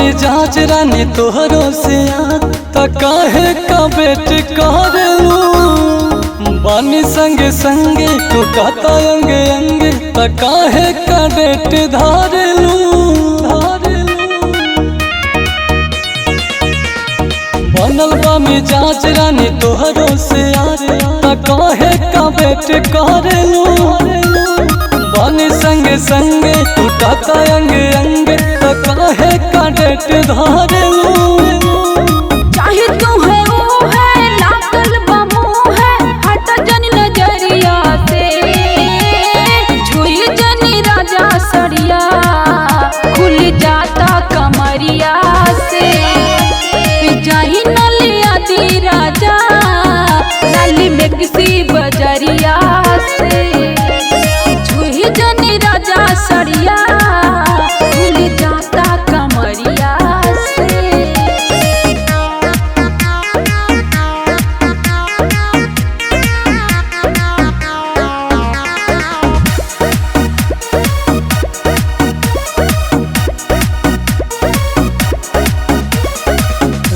मिजाज रानी तोहरो से त काहे का बेट करेलू बानी संगे संगे तू कहता अंगे अंगे त काहे का डेट धारेलू बनल बा मिजाज रानी तोहरो से त काहे का बेट करेलू बानी संगे संगे तू कहता अंगे अंगे त काहे का डेट धारेलू चाहे तू है वो है लागल बमू है हट जन नजरिया से छुई जनी राजा सड़िया खुल जाता कमरिया से जाही नलिया दी राजा लाली में किसी बजरिया से छुई जनी राजा सड़िया खुल जाता कमरिया से।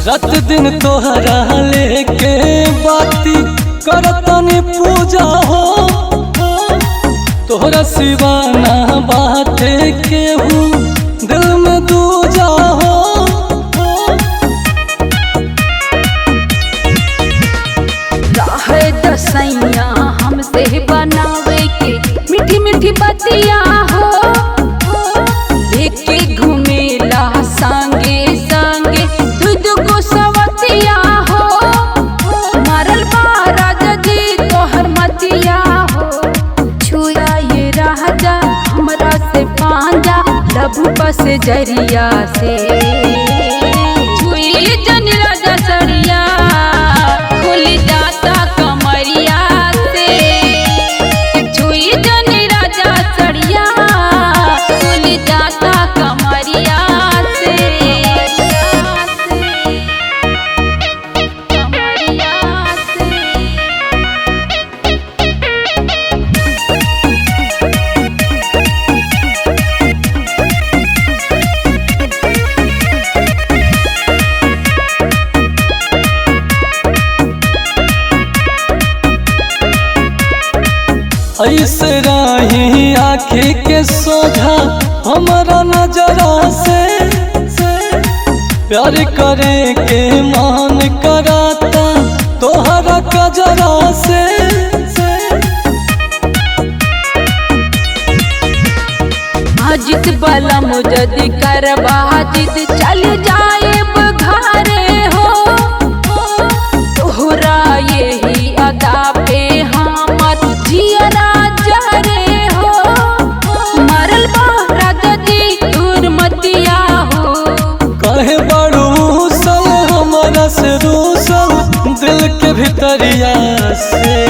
रात दिन तोहरा लेके बाती करतनी पूजा हो तोहरा सिवाना बाते केहू दिल में दूजा हो राहे दसैया हमसे बनावे के मीठी मीठी बतिया हो लेके घूमेला संगे संगे दूध को सवतिया हो मारल बाराजा जी तोहर मतिया हो छुआ ये राजा हमरा से पांजा लबू पस जरिया से छुई जन राजा सड़िया खुल जाता कमरिया से छुई जन राजा सड़िया खुल जाता कमरिया से कमरिया से। ऐसे रही आँखी के सोझा हमारा नजरा से प्यार करे के मान कराता तोहरा कजरा से अजित बला मुजद करवा जिद चल जाए घरे हो तोहरा यही अदा पे हमर जियरा जरे हो मरल राजा जी दूर मतिया हो कहे बड़ू सल हमारा से रूसल दिल के भितरिया से